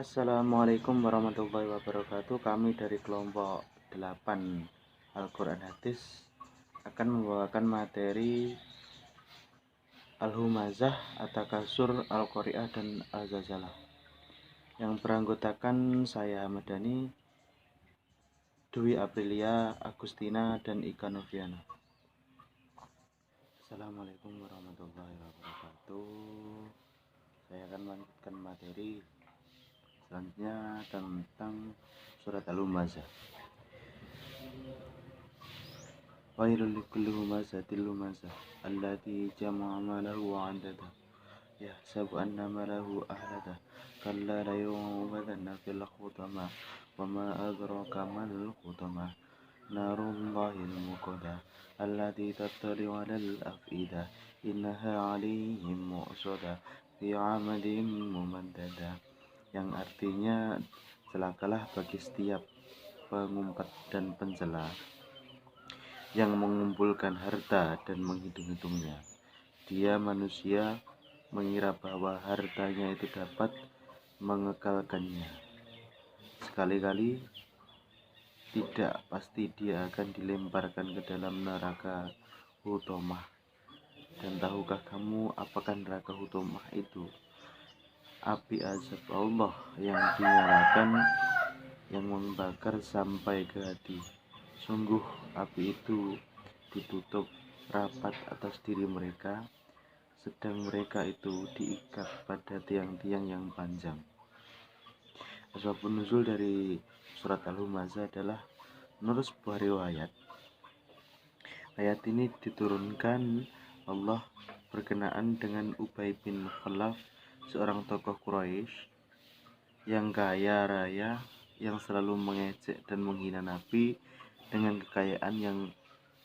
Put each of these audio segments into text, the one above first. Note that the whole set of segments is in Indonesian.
Assalamualaikum warahmatullahi wabarakatuh. Kami dari kelompok 8 Al-Quran Hadis akan membawakan materi Al-Humazah, At-Takasur, Al-Qari'ah, dan Al-Zazalah yang beranggotakan saya Ahmad Dhani, Dwi Aprilia, Agustina, dan Ika Noviana. Assalamualaikum warahmatullahi wabarakatuh. Saya akan melanjutkan materi selanjutnya tentang surat Al-Humazah. Wailul likulli humazatil lumazah allati jama'a malahu wa 'addada yahsabu anna malahu ahlada kalla la yu'badanna fil khutama wa ma adraka mal khutama narullahil muqada allati tattali'u 'alal af'idah innaha 'alaihim mu'sadah fi 'amadin mumaddada, yang artinya celakalah bagi setiap pengumpat dan pencela yang mengumpulkan harta dan menghitung-hitungnya. Dia manusia mengira bahwa hartanya itu dapat mengekalkannya. Sekali-kali tidak, pasti dia akan dilemparkan ke dalam neraka Hutomah. Dan tahukah kamu apakah neraka Hutomah itu? Api azab Allah yang dinyalakan, yang membakar sampai ke hati. Sungguh api itu ditutup rapat atas diri mereka, sedang mereka itu diikat pada tiang-tiang yang panjang. Asbabun nuzul dari surat Al-Humazah adalah menurut sebuah riwayat, ayat ini diturunkan Allah berkenaan dengan Ubay bin Khalaf, seorang tokoh Quraisy yang kaya raya, yang selalu mengejek dan menghina Nabi dengan kekayaan yang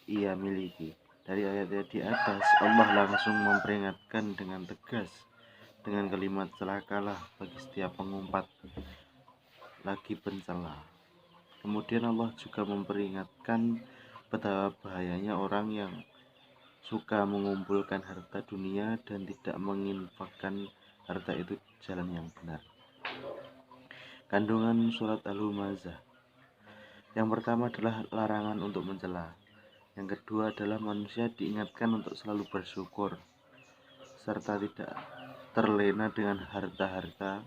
ia miliki. Dari ayat-ayat di atas, Allah langsung memperingatkan dengan tegas dengan kalimat celakalah bagi setiap pengumpat lagi pencela. Kemudian Allah juga memperingatkan betapa bahayanya orang yang suka mengumpulkan harta dunia dan tidak menginfakkan harta itu di jalan yang benar. Kandungan surat Al-Humazah. Yang pertama adalah larangan untuk mencela. Yang kedua adalah manusia diingatkan untuk selalu bersyukur serta tidak terlena dengan harta-harta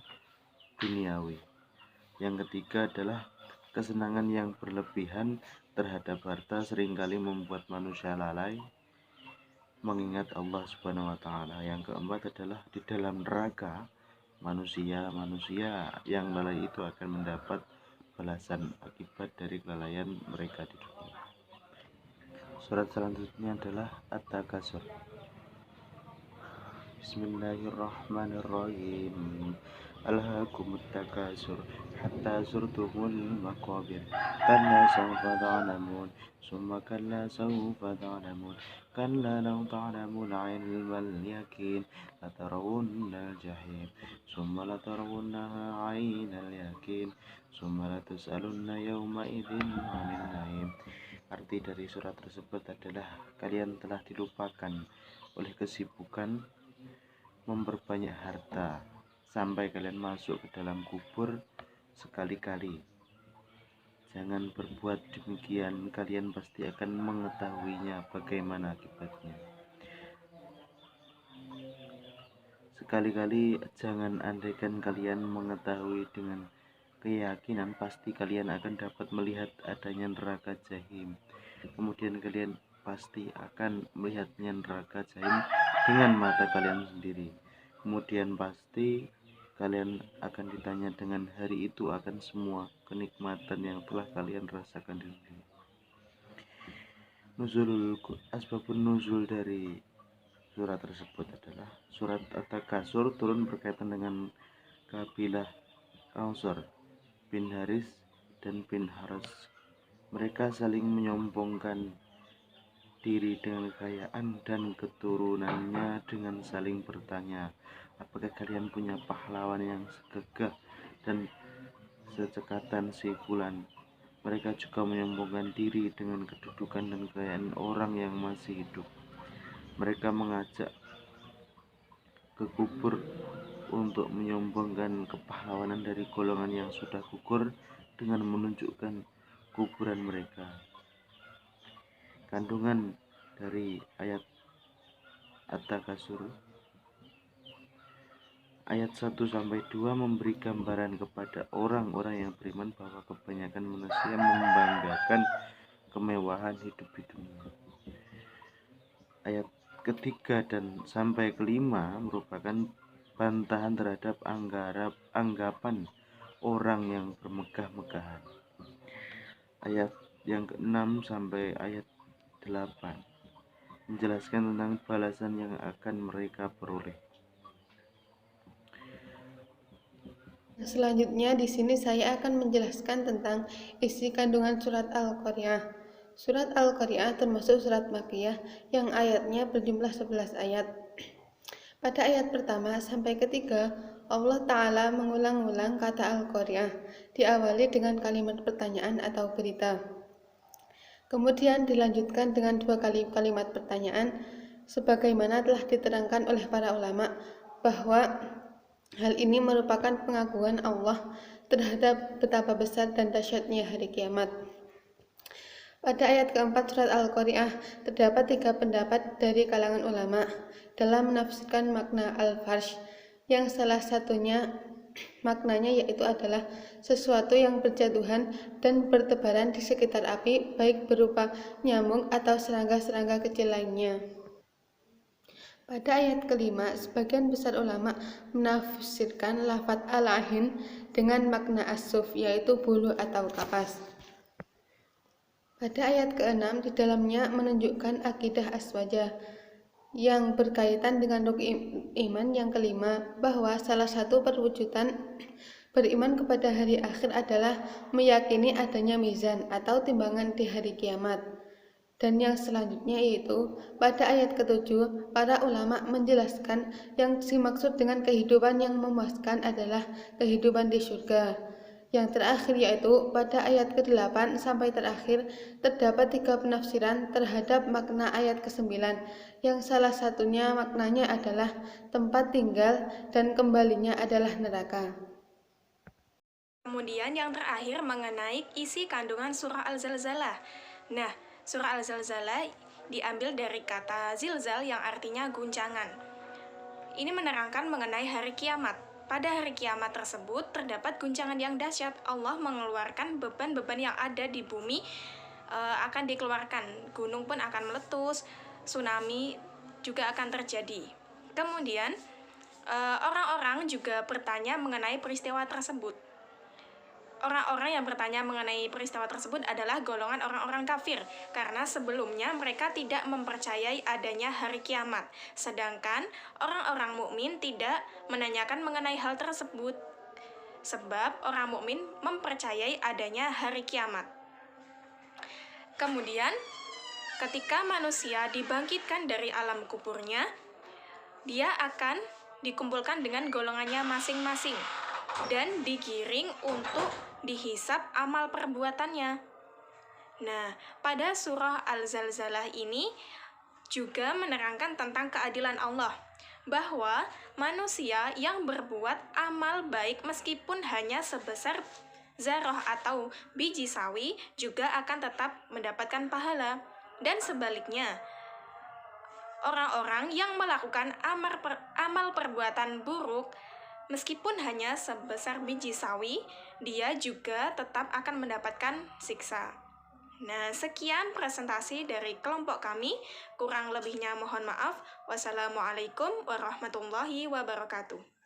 duniawi. Yang ketiga adalah kesenangan yang berlebihan terhadap harta seringkali membuat manusia lalai mengingat Allah Subhanahu wa taala. Yang keempat adalah di dalam neraka manusia yang lalai itu akan mendapat balasan akibat dari kelalaian mereka di dunia. Surat selanjutnya adalah At-Takasur. Bismillahirrahmanirrahim. Alhaakumut takasur hatta zurtumul maqabir kalla sawfa ta'lamun summa kalla sawfa ta'lamun kalla law ta'lamuna 'ilmal yaqin latarawunnal jahim summa latarawunnaha 'ainal yaqin summa latus'alunna yawma idzin 'anil na'im. Arti dari surat tersebut adalah kalian telah dilupakan oleh kesibukan memperbanyak harta sampai kalian masuk ke dalam kubur sekali-kali. Jangan berbuat demikian, kalian pasti akan mengetahuinya bagaimana akibatnya. Sekali-kali jangan andaikan kalian mengetahui dengan keyakinan pasti kalian akan dapat melihat adanya neraka jahim. Kemudian kalian pasti akan melihatnya neraka jahim dengan mata kalian sendiri. Kemudian pasti kalian akan ditanya dengan hari itu akan semua kenikmatan yang telah kalian rasakan di dunia. Asbabun nuzul dari surat tersebut adalah surat At-Takasur turun berkaitan dengan kabilah Ansor bin Haris dan bin Haras. Mereka saling menyombongkan diri dengan kekayaan dan keturunannya dengan saling bertanya, apakah kalian punya pahlawan yang segagah dan secekatan si fulan? Mereka juga menyombongkan diri dengan kedudukan dan kekayaan orang yang masih hidup. Mereka mengajak ke kubur untuk menyombongkan kepahlawanan dari golongan yang sudah gugur dengan menunjukkan kuburan mereka. Kandungan dari ayat At-Takasur ayat 1-2 memberi gambaran kepada orang-orang yang beriman bahwa kebanyakan manusia membanggakan kemewahan hidup di dunia. Ayat ketiga dan sampai kelima merupakan bantahan terhadap anggapan orang yang bermegah-megahan. Ayat yang ke-6 sampai ayat 8 menjelaskan tentang balasan yang akan mereka peroleh. Selanjutnya di sini saya akan menjelaskan tentang isi kandungan surat Al-Qari'ah. Surat Al-Qari'ah termasuk surat Makkiyah yang ayatnya berjumlah 11 ayat. Pada ayat pertama sampai ketiga, Allah Ta'ala mengulang-ulang kata Al-Qari'ah, diawali dengan kalimat pertanyaan atau berita. Kemudian dilanjutkan dengan 2 kalimat pertanyaan, sebagaimana telah diterangkan oleh para ulama bahwa hal ini merupakan pengakuan Allah terhadap betapa besar dan dahsyatnya hari kiamat. Pada ayat keempat surat Al-Qari'ah terdapat 3 pendapat dari kalangan ulama dalam menafsirkan makna Al-Farsh, yang salah satunya maknanya yaitu adalah sesuatu yang berjatuhan dan bertebaran di sekitar api, baik berupa nyamuk atau serangga-serangga kecil lainnya. Pada ayat kelima, sebagian besar ulama menafsirkan lafaz al-ahin dengan makna as-suf, yaitu bulu atau kapas. Pada ayat keenam, di dalamnya menunjukkan akidah aswajah yang berkaitan dengan rukun iman yang kelima, bahwa salah satu perwujudan beriman kepada hari akhir adalah meyakini adanya mizan atau timbangan di hari kiamat. Dan yang selanjutnya yaitu pada ayat ke-7, para ulama menjelaskan yang dimaksud dengan kehidupan yang memuaskan adalah kehidupan di surga. Yang terakhir yaitu pada ayat ke-8 sampai terakhir terdapat 3 penafsiran terhadap makna ayat ke-9, yang salah satunya maknanya adalah tempat tinggal dan kembalinya adalah neraka. Kemudian yang terakhir mengenai isi kandungan surah Al-Zalzalah. Nah, surah Al-Zalzalah diambil dari kata zilzal yang artinya guncangan. Ini menerangkan mengenai hari kiamat. Pada hari kiamat tersebut terdapat guncangan yang dahsyat. Allah mengeluarkan beban-beban yang ada di bumi akan dikeluarkan. Gunung pun akan meletus, tsunami juga akan terjadi. Kemudian orang-orang juga bertanya mengenai peristiwa tersebut. Orang-orang yang bertanya mengenai peristiwa tersebut adalah golongan orang-orang kafir, karena sebelumnya mereka tidak mempercayai adanya hari kiamat. Sedangkan orang-orang mukmin tidak menanyakan mengenai hal tersebut, sebab orang mukmin mempercayai adanya hari kiamat. Kemudian, ketika manusia dibangkitkan dari alam kuburnya, dia akan dikumpulkan dengan golongannya masing-masing dan digiring untuk dihisap amal perbuatannya. Nah, pada surah Al-Zalzalah ini juga menerangkan tentang keadilan Allah, bahwa manusia yang berbuat amal baik meskipun hanya sebesar zarah atau biji sawi juga akan tetap mendapatkan pahala. Dan sebaliknya, orang-orang yang melakukan amal perbuatan buruk meskipun hanya sebesar biji sawi, dia juga tetap akan mendapatkan siksa. Nah, sekian presentasi dari kelompok kami. Kurang lebihnya mohon maaf. Wassalamualaikum warahmatullahi wabarakatuh.